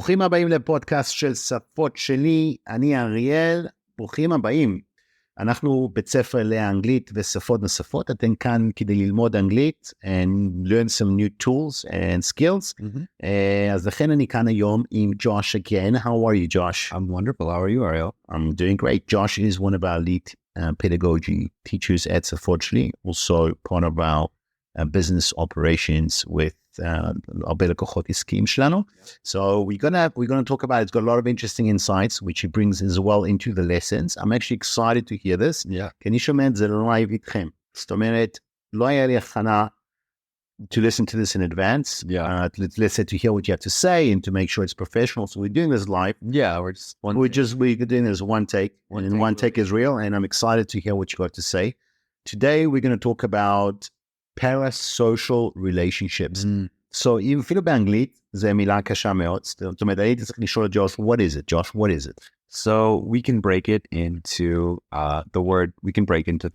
ברוכים הבאים לפודקאסט של שפות-שלי, אני אראיל, ברוכים הבאים. אנחנו בית ספר לאנגלית ושפות נוספות, אתם כאן כדי ללמוד אנגלית and learn some new tools and skills. אז לכן אני כאן היום עם Josh again. How are you, Josh? I'm wonderful. How are you, Aráiil? I'm doing great. Josh is one of our lead pedagogy teachers at שפות-שלי, also part of our business operations with הרבה לקוחות עסקיים שלנו. So we're gonna talk about it. It's got a lot of interesting insights which he brings as well into the lessons. I'm actually excited to hear this. כי אני שומע את זה לייב איתכם. זאת אומרת, לא היה לי הכנה to listen to this in advance. Let's say to hear what you have to say and to make sure it's professional. So we're doing this live. We're doing this one take. One take is real, and I'm excited to hear what you got to say. Today we're going to talk about Parasocial Relationships. So אפילו באנגלית זה מילה קשה מאוד. זאת אומרת, הייתי צריך לשאול את Josh, what is it? Josh, what is it? So we can break it into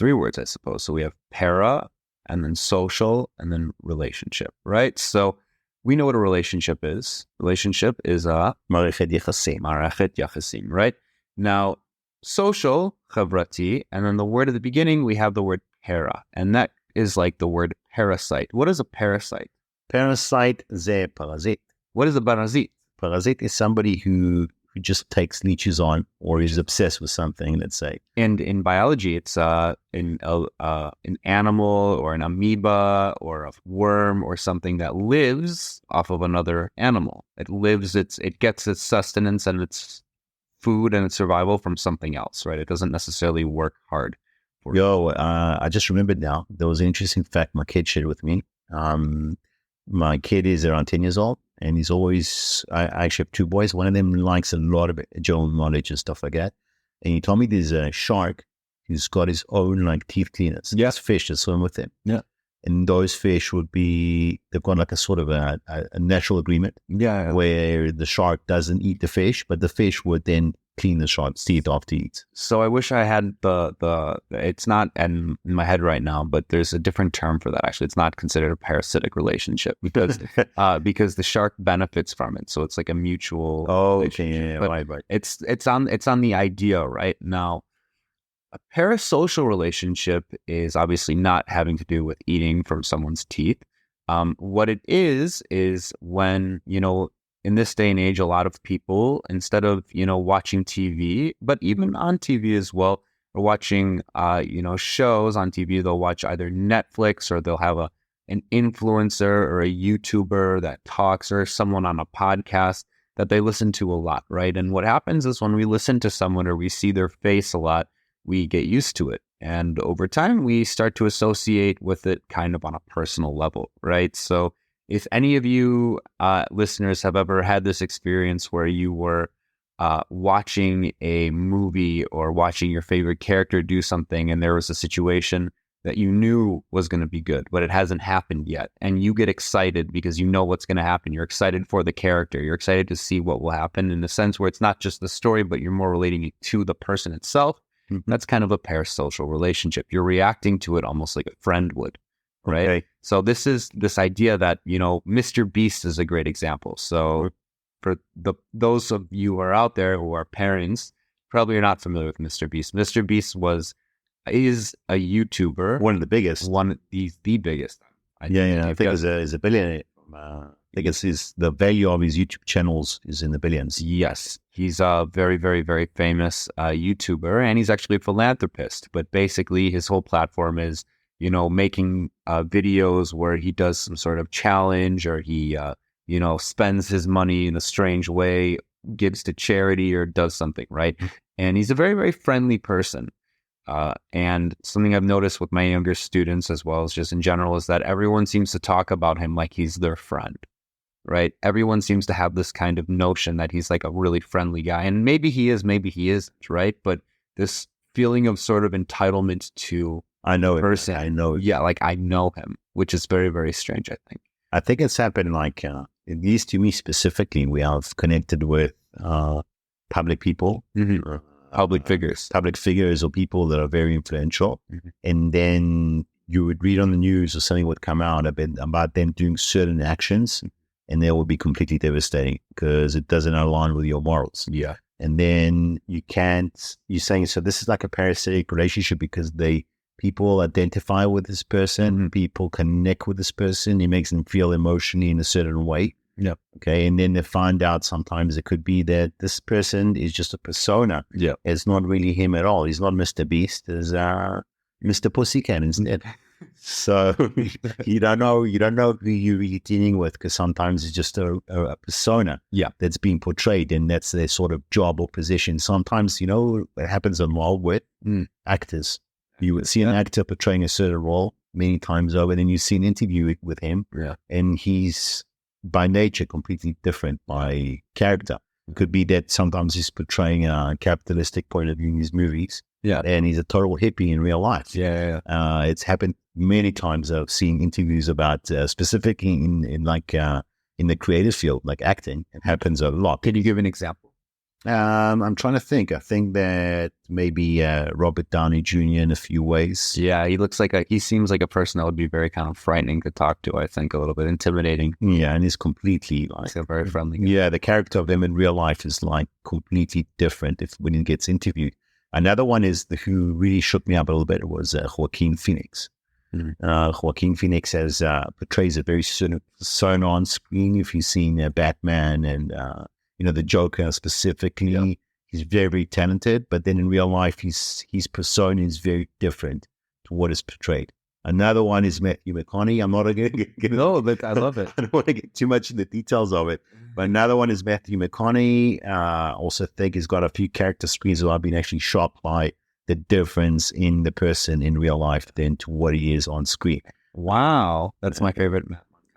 three words, I suppose. So we have para, and then social, and then relationship, right? So we know what a relationship is. Relationship is a מערכת יחסים. מערכת יחסים, right? Now, social, חברתי, and then the word at the beginning, we have the word para, and that is like the word parasite. What is a parasite? Parasite זה parasite. What is a parasite? Parasite is somebody who just takes leeches on or is obsessed with something, let's say. And in biology, it's an animal or an amoeba or a worm or something that lives off of another animal. It gets its sustenance and its food and its survival from something else, right? It doesn't necessarily work hard. I just remembered now, there was an interesting fact my kid shared with me. My kid is around 10 years old, and he's always, I actually have two boys. One of them likes a lot of general knowledge and stuff like that. And he told me there's a shark who's got his own like teeth cleaners. Yeah. There's fish that swim with him. Yeah. And those fish they've got like a sort of a natural agreement. Yeah. Where the shark doesn't eat the fish, but the fish would then clean the shark's teeth after eats. So I wish I had it's not in my head right now, but there's a different term for that. Actually, it's not considered a parasitic relationship because the shark benefits from it. So it's like a mutual. Oh, okay, yeah, right. It's on the idea right now. A parasocial relationship is obviously not having to do with eating from someone's teeth. What it is when, in this day and age, a lot of people, instead of, watching TV, but even on TV as well, or watching, shows on TV, they'll watch either Netflix or they'll have an influencer or a YouTuber that talks or someone on a podcast that they listen to a lot, right? And what happens is when we listen to someone or we see their face a lot, we get used to it. And over time, we start to associate with it kind of on a personal level, right? So if any of you listeners have ever had this experience where you were watching a movie or watching your favorite character do something and there was a situation that you knew was going to be good, but it hasn't happened yet, and you get excited because you know what's going to happen. You're excited for the character. You're excited to see what will happen in a sense where it's not just the story, but you're more relating it to the person itself. Mm-hmm. That's kind of a parasocial relationship. You're reacting to it almost like a friend would. Right. Okay. So this is this idea that, Mr. Beast is a great example. So for those of you who are out there who are parents, probably are not familiar with Mr. Beast. Mr. Beast is a YouTuber. One of the biggest. The biggest. I think he's a billionaire. I think the value of his YouTube channels is in the billions. Yes. He's a very, very, very famous YouTuber, and he's actually a philanthropist. But basically his whole platform is, making videos where he does some sort of challenge or he, spends his money in a strange way, gives to charity or does something, right? And he's a very, very friendly person. And something I've noticed with my younger students as well as just in general is that everyone seems to talk about him like he's their friend, right? Everyone seems to have this kind of notion that he's like a really friendly guy. And maybe he is, maybe he isn't, right? But this feeling of sort of entitlement to I know person. I know. Yeah, like I know him, which is very, very strange, I think. I think it's happened like, at least to me specifically, we have connected with public people. Mm-hmm. Public figures or people that are very influential. Mm-hmm. And then you would read on the news or something would come out about them doing certain actions and that will be completely devastating because it doesn't align with your morals. Yeah. And then you're saying, so this is like a parasitic relationship because people identify with this person, people connect with this person, it makes them feel emotionally in a certain way. Yeah. Okay. And then they find out sometimes it could be that this person is just a persona. Yeah. It's not really him at all. He's not Mr. Beast. It's Mr. Pussycat instead. So you don't know who you're really dealing with because sometimes it's just a persona that's being portrayed, and that's their sort of job or position. Sometimes, it happens a lot with actors. You would see an actor portraying a certain role many times over, then you see an interview with him, and he's by nature completely different by character. It could be that sometimes he's portraying a capitalistic point of view in his movies, and he's a total hippie in real life. It's happened many times. I've seen interviews about specifically in the creative field, like acting. It happens a lot. Can you give an example? I'm trying to think. I think that maybe Robert Downey Jr. in a few ways. Yeah, he seems like a person that would be very kind of frightening to talk to. I think a little bit intimidating. Yeah, and he's completely he's a very friendly guy. Yeah, the character of him in real life is like completely different when he gets interviewed. Another one is who really shook me up a little bit was Joaquin Phoenix. Joaquin Phoenix portrays a very certain persona on screen. If you've seen Batman and the Joker specifically, he's very, very talented. But then in real life, his persona is very different to what is portrayed. Another one is Matthew McConaughey. I'm not going to get no, but I love it. I don't want to get too much in the details of it. But another one is Matthew McConaughey. Also think he's got a few character screens where I've been actually shocked by the difference in the person in real life than to what he is on screen. Wow. That's my favorite.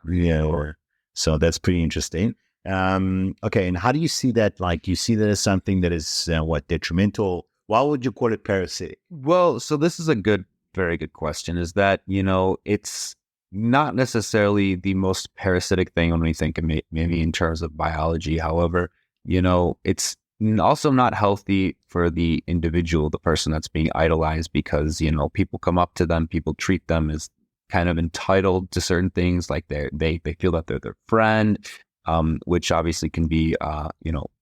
Yeah. So that's pretty interesting. Okay. And how do you see that? Like, you see that as something that is detrimental? Why would you call it parasitic? Well, so this is very good question, is that, it's not necessarily the most parasitic thing when we think of maybe in terms of biology. However, it's also not healthy for the individual, the person that's being idolized, because, people come up to them, people treat them as kind of entitled to certain things, like they feel that they're their friend, which obviously can be,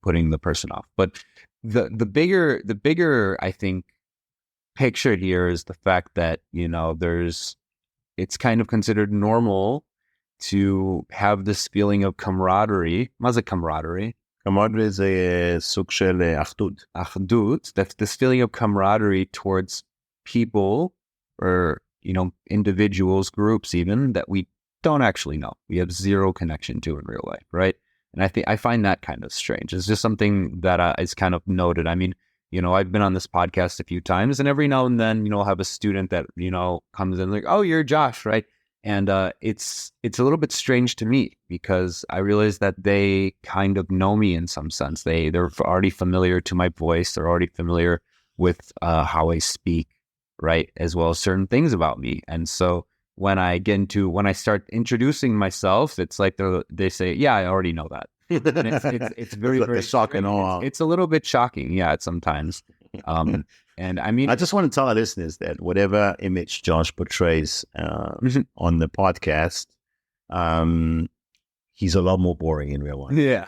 putting the person off. But the bigger, I think, picture here is the fact that, it's kind of considered normal to have this feeling of camaraderie. What's a camaraderie? Camaraderie is a סוג של אחדות. Achdut, that's this feeling of camaraderie towards people or, individuals, groups even, that we don't actually know. We have zero connection to in real life, right? And I find that kind of strange. It's just something that is kind of noted. I mean, I've been on this podcast a few times, and every now and then, I'll have a student that, comes in like, oh, you're Josh, right? And it's a little bit strange to me because I realize that they kind of know me in some sense. They're already familiar to my voice. They're already familiar with how I speak, right? As well as certain things about me. And so when I start introducing myself, it's like they say, yeah, I already know that. And it's very, very shocking. It's a little bit shocking, sometimes. And I mean, I just want to tell our listeners that whatever image Josh portrays on the podcast, he's a lot more boring in real life. Yeah,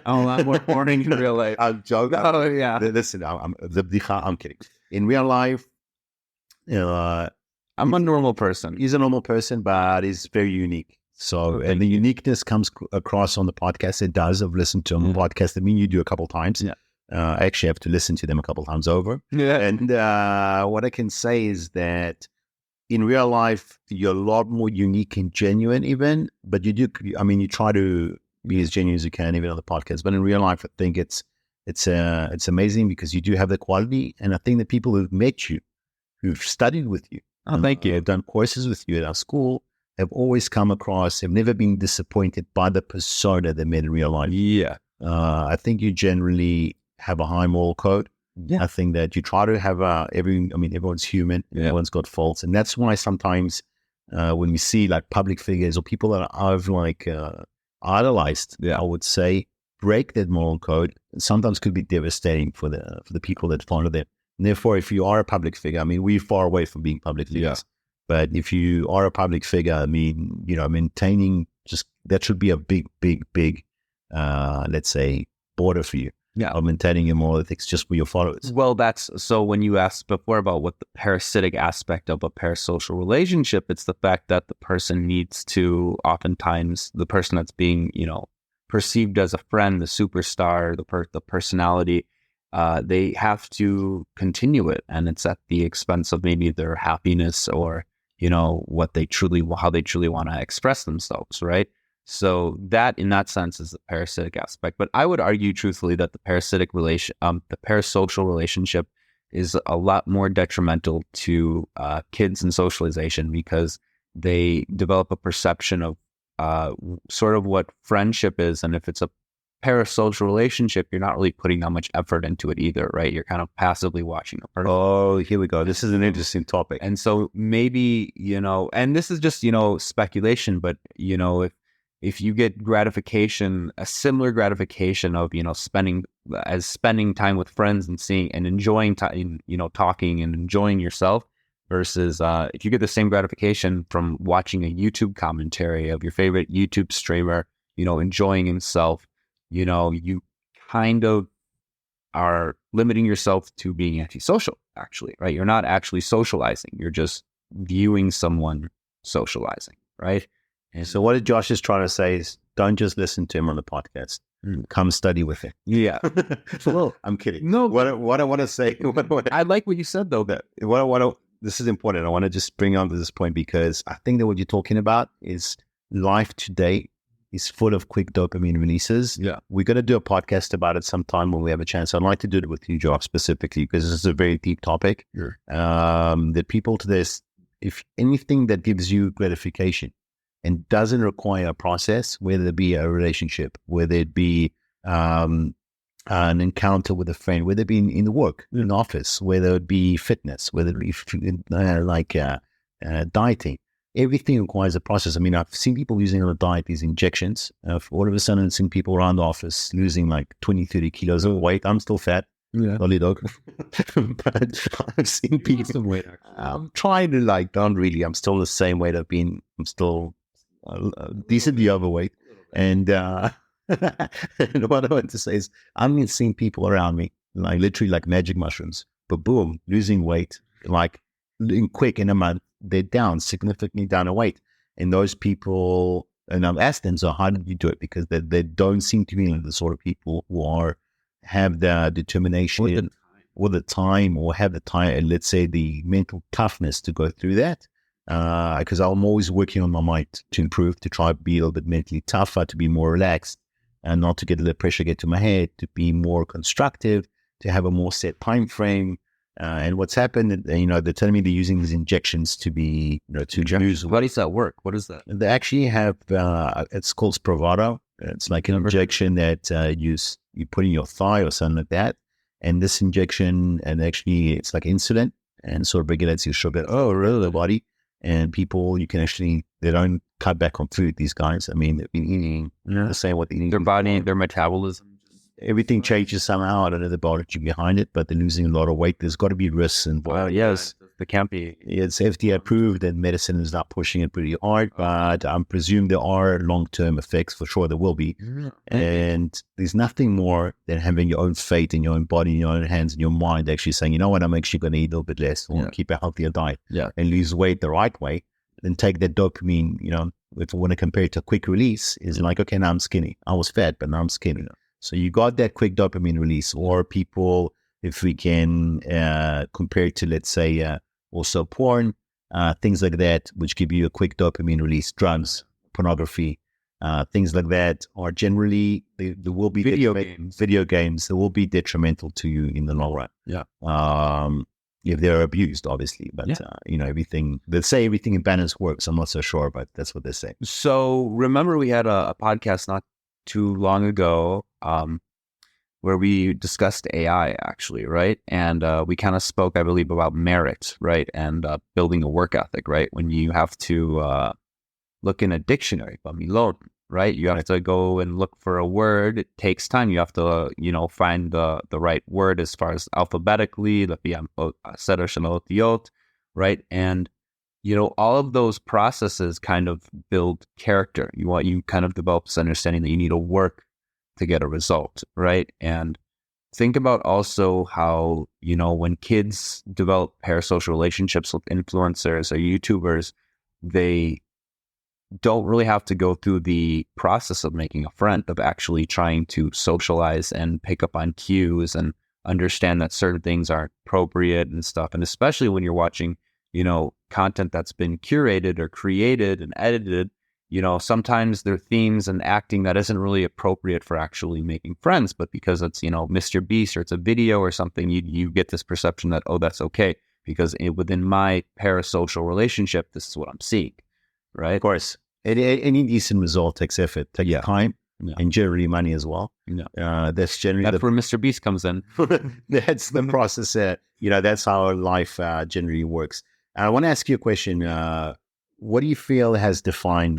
a lot more boring in real life. I'm joking. Oh yeah. Listen, I'm kidding. In real life, I'm a normal person. He's a normal person, but he's very unique. So, and the uniqueness comes across on the podcast. It does. I've listened to him on podcast. I mean, you do a couple of times. Yeah. I actually have to listen to them a couple of times over. Yeah. And what I can say is that in real life, you're a lot more unique and genuine even, but you try to be as genuine as you can even on the podcast. But in real life, I think it's amazing because you do have the quality. And I think the people who've met you, who've studied with you, thank you, have done courses with you at our school, have always come across, have never been disappointed by the persona they met in real life. Yeah. I think you generally have a high moral code. Yeah. I think that you try to have everyone's human. Yeah. Everyone's got faults. And that's why sometimes when we see like public figures or people that I've idolized, I would say, break that moral code, sometimes could be devastating for the people that follow them. And therefore, if you are a public figure, we're far away from being public figures. Yeah. But if you are a public figure, maintaining that should be a big, let's say, border for you. Yeah. Of maintaining your moral ethics just for your followers. Well, so when you asked before about what the parasitic aspect of a parasocial relationship, it's the fact that the person needs to, oftentimes, the person that's being, perceived as a friend, the superstar, the personality, they have to continue it, and it's at the expense of maybe their happiness or, how they truly want to express themselves, right? So that, in that sense, is the parasitic aspect. But I would argue, truthfully, that the parasocial relationship is a lot more detrimental to kids and socialization, because they develop a perception of sort of what friendship is. And if it's a parasocial relationship, you're not really putting that much effort into it either, right? You're kind of passively watching a person. Oh, here we go. This is an interesting topic. And so maybe, and this is just, speculation, but, if you get gratification, a similar gratification of, spending time with friends and seeing and enjoying time, talking and enjoying yourself, versus if you get the same gratification from watching a YouTube commentary of your favorite YouTube streamer, enjoying himself, you kind of are limiting yourself to being antisocial, actually, right? You're not actually socializing. You're just viewing someone socializing, right? And so what Josh is trying to say is, don't just listen to him on the podcast. Come study with him. Yeah. Well, I'm kidding. No. What I want to say. I like what you said, though. This is important. I want to just bring on to this point, because I think that what you're talking about is life today is full of quick dopamine releases. Yeah. We're going to do a podcast about it sometime when we have a chance. I'd like to do it with you, Josh, specifically, because this is a very deep topic. Sure. That people today, if anything that gives you gratification and doesn't require a process, whether it be a relationship, whether it be an encounter with a friend, whether it be in the work, in the office, whether it be fitness, whether it be dieting, everything requires a process. I mean, I've seen people using on a diet these injections. All of a sudden, I've seen people around the office losing like 20, 30 kilos of weight. I'm still fat. Yeah. Lolly dog. But I've seen people. Weight, I'm trying to don't really. I'm still the same weight I've been. I'm still decently overweight. And and what I want to say is, I'm seeing people around me, literally like magic mushrooms, but boom, losing weight, in a month, they're down, significantly down in weight. And those people, and I've asked them, so how did you do it? Because they don't seem to be the sort of people who have the determination or the time, or have the time, let's say the mental toughness to go through that. Because I'm always working on my mind to improve, to try to be a little bit mentally tougher, to be more relaxed, and not to get the pressure get to my head, to be more constructive, to have a more set time frame. And what's happened, they're telling me they're using these injections to be, to lose. How does that work? What is that? They actually have, it's called Spravato. It's like an injection that you put in your thigh or something like that. And this injection, and actually it's like insulin, and sort of regulates your sugar. Oh, really? The body. And people, they don't cut back on food, these guys. I mean, they've been eating the same what they eat. Their body, their metabolism. Everything changes somehow. I don't know the biology behind it, but they're losing a lot of weight. There's got to be risks involved. Well, yes, there can't be. It's FDA approved, and medicine is not pushing it pretty hard, but I presume there are long-term effects. For sure there will be. Yeah. And there's nothing more than having your own fate in your own body, in your own hands, in your mind, actually saying, you know what, I'm actually going to eat a little bit less, or keep a healthier diet, and lose weight the right way, then take that dopamine, if I want to compare it to a quick release, is like, okay, now I'm skinny. I was fat, but now I'm skinny. So you got that quick dopamine release. Or people, if we can compare it to, let's say, also porn, things like that, which give you a quick dopamine release, drugs, pornography, things like that are generally, there will be video games, they will be detrimental to you in the long run. Yeah. If they're abused, obviously, but everything, they say everything in balance works. I'm not so sure, but that's what they say. So remember, we had a podcast not too long ago, where we discussed AI, actually, right? And we kind of spoke, I believe, about merit, right? And building a work ethic, right? When you have to look in a dictionary, right? You have to go and look for a word. It takes time. You have to, find the right word as far as alphabetically, right? And all of those processes kind of build character. You kind of develop this understanding that you need to work to get a result, right? And think about also how, when kids develop parasocial relationships with influencers or YouTubers, they don't really have to go through the process of making a friend, of actually trying to socialize and pick up on cues and understand that certain things aren't appropriate and stuff. And especially when you're watching, content that's been curated or created and edited, sometimes there are themes and acting that isn't really appropriate for actually making friends, but because it's, Mr. Beast or it's a video or something, you get this perception that, oh, that's okay, because within my parasocial relationship, this is what I'm seeing, right? Of course. Any decent result takes effort, takes time, and generally money as well. That's generally where Mr. Beast comes in. That's the process. That's how life generally works. And I want to ask you a question. What do you feel has defined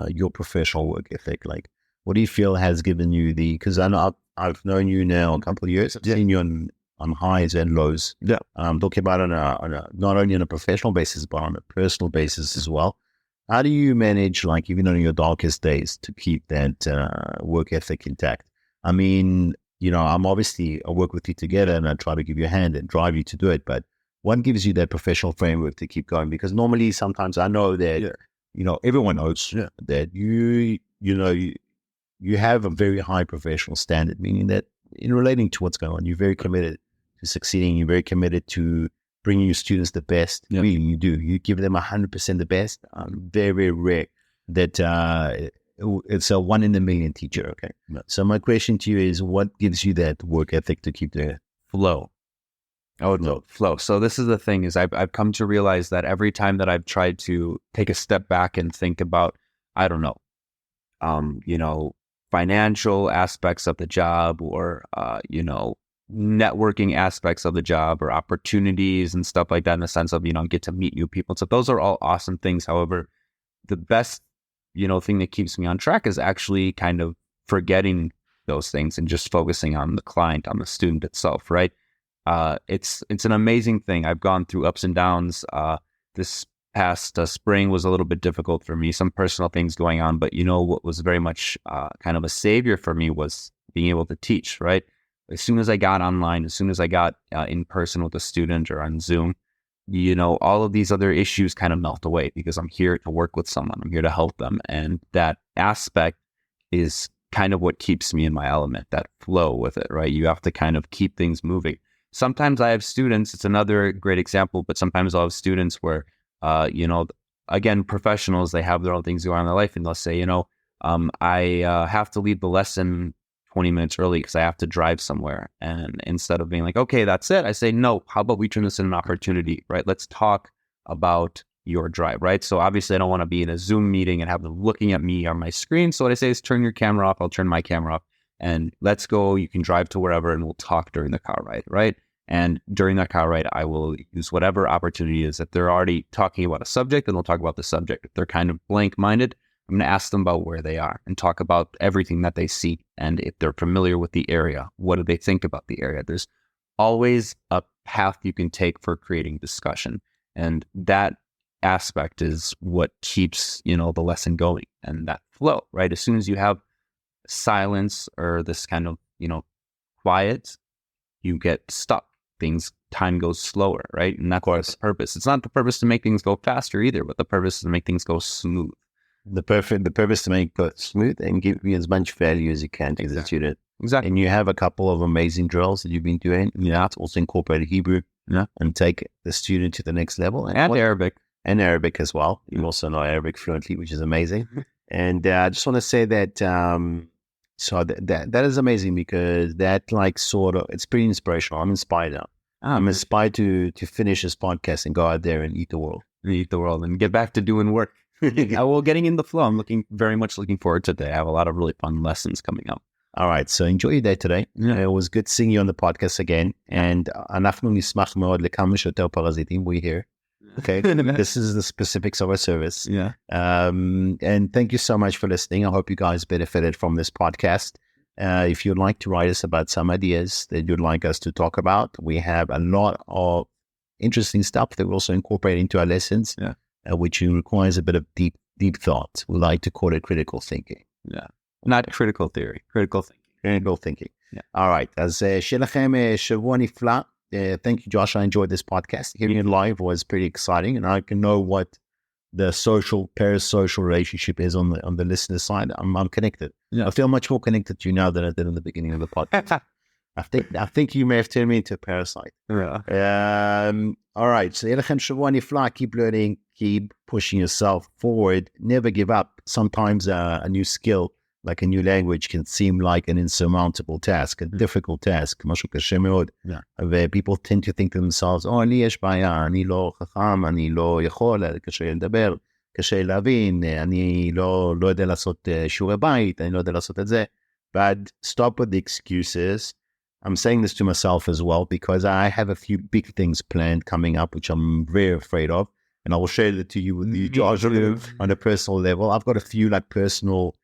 your professional work ethic? Like, what do you feel has given you because I know I've known you now a couple of years. I've seen you on highs and lows. Yeah. I'm talking about on a not only on a professional basis, but on a personal basis as well. How do you manage, even on your darkest days, to keep that work ethic intact? I mean, I work with you together and I try to give you a hand and drive you to do it, but what gives you that professional framework to keep going? Because normally, sometimes I know that, everyone knows that you have a very high professional standard, meaning that in relating to what's going on, you're very committed to succeeding. You're very committed to bringing your students the best. Really, you do. You give them 100% the best. Very, very rare that it's a 1 in a million teacher. Okay. So my question to you is, what gives you that work ethic to keep the flow? Flow. So this is the thing, is I've come to realize that every time that I've tried to take a step back and think about, I don't know, financial aspects of the job, or, networking aspects of the job, or opportunities and stuff like that, in the sense of, get to meet new people. So those are all awesome things. However, the best, thing that keeps me on track is actually kind of forgetting those things and just focusing on the client, on the student itself, right? It's an amazing thing. I've gone through ups and downs. This past spring was a little bit difficult for me, some personal things going on, but what was very much kind of a savior for me was being able to teach, right? As soon as I got online, as soon as I got in person with a student or on Zoom, all of these other issues kind of melt away, because I'm here to work with someone. I'm here to help them. And that aspect is kind of what keeps me in my element, that flow with it, right? You have to kind of keep things moving. Sometimes I have students, it's another great example, but sometimes I'll have students where, again, professionals, they have their own things going on in their life, and they'll say, I have to leave the lesson 20 minutes early because I have to drive somewhere. And instead of being like, okay, that's it, I say, no, how about we turn this into an opportunity, right? Let's talk about your drive, right? So obviously I don't want to be in a Zoom meeting and have them looking at me on my screen. So what I say is, turn your camera off, I'll turn my camera off, and let's go. You can drive to wherever and we'll talk during the car ride, right? And during that car ride, I will use whatever opportunity is. If they're already talking about a subject, then we'll talk about the subject. If they're kind of blank-minded, I'm going to ask them about where they are and talk about everything that they see. And if they're familiar with the area, what do they think about the area? There's always a path you can take for creating discussion. And that aspect is what keeps, the lesson going, and that flow, right? As soon as you have silence or this kind of, quiet, you get stuck. Time goes slower, right? And that's the purpose. It's not the purpose to make things go faster either, but the purpose is to make things go smooth. The purpose to make it smooth and give you as much value as you can to the student. Exactly. And you have a couple of amazing drills that you've been doing. To also incorporate Hebrew and take the student to the next level. And Arabic. And Arabic as well. You also know Arabic fluently, which is amazing. And I just want to say that so that is amazing, because that it's pretty inspirational. I'm inspired now. I'm inspired to finish this podcast and go out there and eat the world. And get back to doing work. Well, getting in the flow. I'm very much looking forward to today. I have a lot of really fun lessons coming up. All right. So enjoy your day today. It was good seeing you on the podcast again. And אנחנו נשמח מאוד לכמה שיותר פרזיטים. We're here. Okay. This is the specifics of our service. And thank you so much for listening. I hope you guys benefited from this podcast. If you'd like to write us about some ideas that you'd like us to talk about, we have a lot of interesting stuff that we also incorporate into our lessons. which requires a bit of deep thought. We like to call it critical thinking. Yeah. Not critical theory, critical thinking. Critical thinking. Yeah. All right. אז שלכם שבוע נפלא. Thank you, Josh. I enjoyed this podcast. Hearing it live was pretty exciting, and I can know what the parasocial relationship is on the listener side. I'm connected. Yeah. I feel much more connected to you now than I did in the beginning of the podcast. I think you may have turned me into a parasite. Yeah. All right. So, לכם שבוע נפלא. Keep learning. Keep pushing yourself forward. Never give up. Sometimes a new skill, like a new language, can seem like an insurmountable task, a difficult task, משהו קשה מאוד. Yeah. People tend to think to themselves, לי יש בעיה, אני לא חכם, אני לא יכול, קשה לדבר, קשה להבין, אני לא יודע לעשות שיעורי בית, אני לא יודע לעשות את זה. But stop with the excuses. I'm saying this to myself as well, because I have a few big things planned coming up, which I'm very afraid of. And I will share that to you with you, Josh, on a personal level. I've got a few personal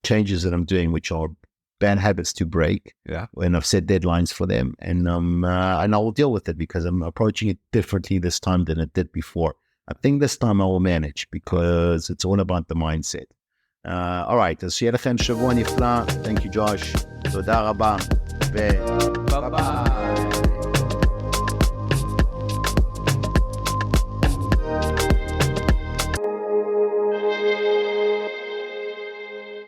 changes that I'm doing, which are bad habits to break. Yeah. And I've set deadlines for them, and I will deal with it because I'm approaching it differently this time than I did before. I think this time I will manage because it's all about the mindset. All right. אז שיהיה לכם שבוע נפלא. Thank you, Josh. תודה רבה.